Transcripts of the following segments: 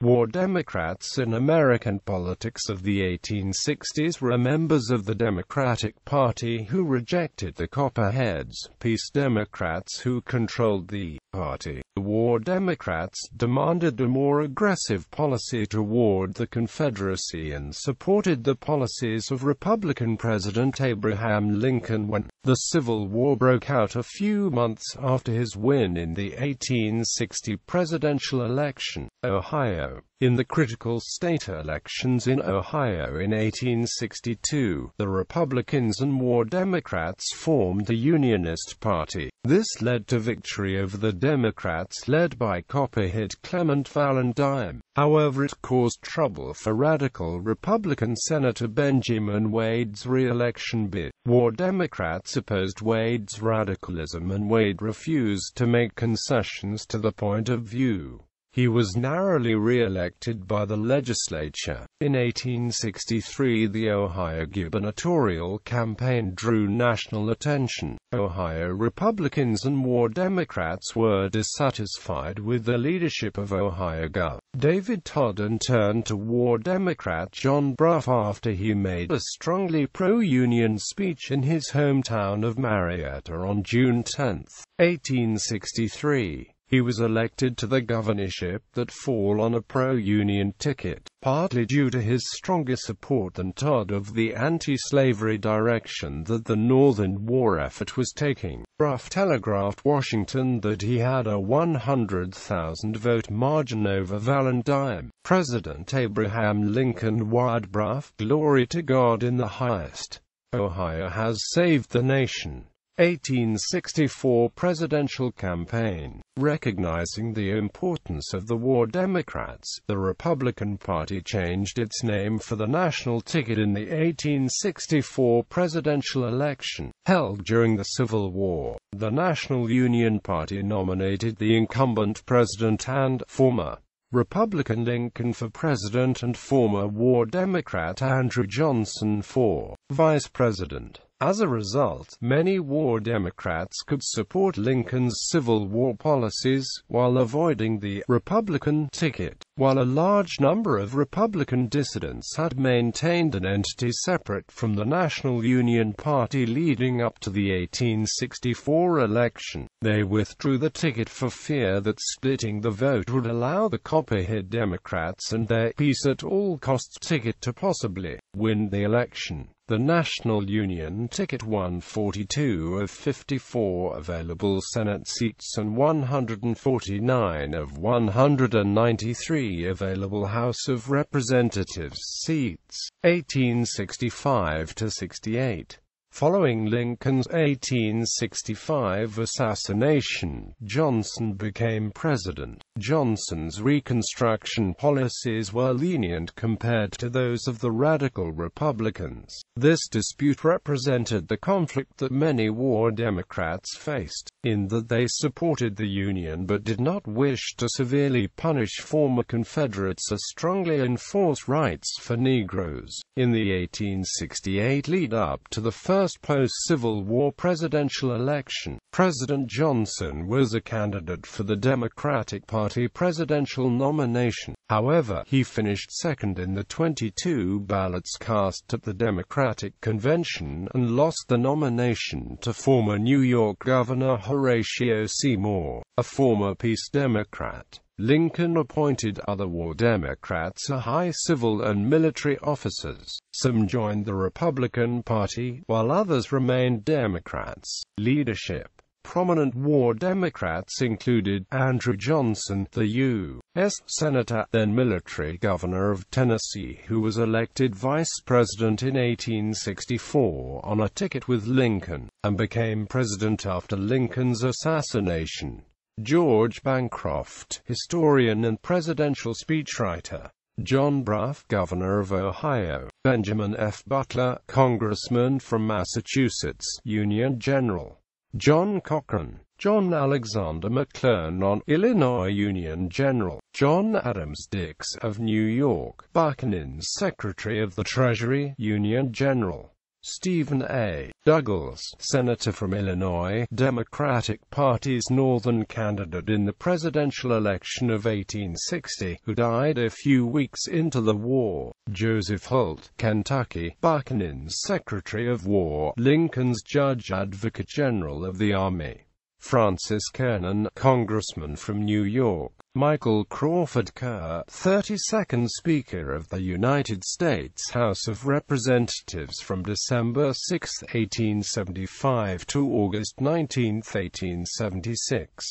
War Democrats in American politics of the 1860s were members of the Democratic Party who rejected the Copperheads, peace Democrats who controlled the party. The War Democrats demanded a more aggressive policy toward the Confederacy and supported the policies of Republican President Abraham Lincoln when the Civil War broke out a few months after his win in the 1860 presidential election, Ohio. In the critical state elections in Ohio in 1862, the Republicans and War Democrats formed the Unionist Party. This led to victory over the Democrats led by Copperhead Clement Valentine. However, it caused trouble for radical Republican Senator Benjamin Wade's re-election bid. War Democrats opposed Wade's radicalism and Wade refused to make concessions to the point of view. He was narrowly re-elected by the legislature. In 1863, the Ohio gubernatorial campaign drew national attention. Ohio Republicans and War Democrats were dissatisfied with the leadership of Ohio Gov. David Todd and turned to War Democrat John Brough after he made a strongly pro-Union speech in his hometown of Marietta on June 10, 1863. He was elected to the governorship that fall on a pro-Union ticket, partly due to his stronger support than Todd of the anti-slavery direction that the Northern war effort was taking. Brough telegraphed Washington that he had a 100,000 vote margin over Valentine. President Abraham Lincoln wired Brough, "Glory to God in the highest. Ohio has saved the nation." 1864 presidential campaign. Recognizing the importance of the War Democrats, the Republican Party changed its name for the national ticket in the 1864 presidential election, held during the Civil War. The National Union Party nominated the incumbent president and former Republican Lincoln for president and former War Democrat Andrew Johnson for vice president. As a result, many War Democrats could support Lincoln's Civil War policies, while avoiding the Republican ticket, while a large number of Republican dissidents had maintained an entity separate from the National Union Party leading up to the 1864 election. They withdrew the ticket for fear that splitting the vote would allow the Copperhead Democrats and their peace-at-all-costs ticket to possibly win the election. The National Union ticket won 42 of 54 available Senate seats and 149 of 193 available House of Representatives seats. 1865–68. Following Lincoln's 1865 assassination, Johnson became president. Johnson's Reconstruction policies were lenient compared to those of the radical Republicans. This dispute represented the conflict that many War Democrats faced, in that they supported the Union but did not wish to severely punish former Confederates or strongly enforce rights for Negroes. In the 1868 lead-up to the first post-Civil War presidential election, President Johnson was a candidate for the Democratic Party presidential nomination. However, he finished second in the 22 ballots cast at the Democratic Convention and lost the nomination to former New York Governor Horatio Seymour, a former Peace Democrat. Lincoln appointed other War Democrats as high civil and military officers. Some joined the Republican Party, while others remained Democrats. Leadership. Prominent War Democrats included Andrew Johnson, the U.S. Senator, then military governor of Tennessee, who was elected vice president in 1864 on a ticket with Lincoln, and became president after Lincoln's assassination. George Bancroft, historian and presidential speechwriter. John Brough, governor of Ohio. Benjamin F. Butler, congressman from Massachusetts, Union general. John Cochran. John Alexander McClernand, Illinois Union general. John Adams Dix of New York, Buchanan's Secretary of the Treasury, Union general. Stephen A. Douglas, senator from Illinois, Democratic Party's northern candidate in the presidential election of 1860, who died a few weeks into the war. Joseph Holt, Kentucky, Buchanan's Secretary of War, Lincoln's Judge Advocate General of the Army. Francis Kernan, Congressman from New York. Michael Crawford Kerr, 32nd Speaker of the United States House of Representatives from December 6, 1875 to August 19, 1876.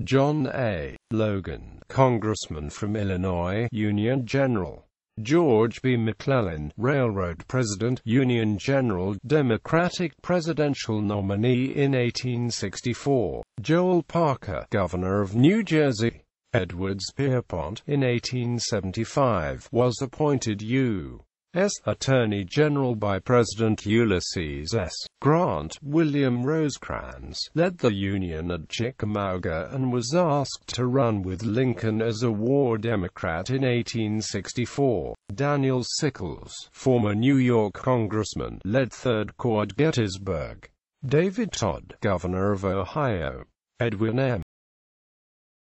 John A. Logan, Congressman from Illinois, Union General. George B. McClellan, Railroad President, Union General, Democratic presidential nominee in 1864. Joel Parker, Governor of New Jersey. Edwards Pierpont, in 1875, was appointed U.S. Attorney General by President Ulysses S. Grant. William Rosecrans led the Union at Chickamauga and was asked to run with Lincoln as a war Democrat in 1864. Daniel Sickles, former New York Congressman, led 3rd Corps at Gettysburg. David Todd, Governor of Ohio. Edwin M.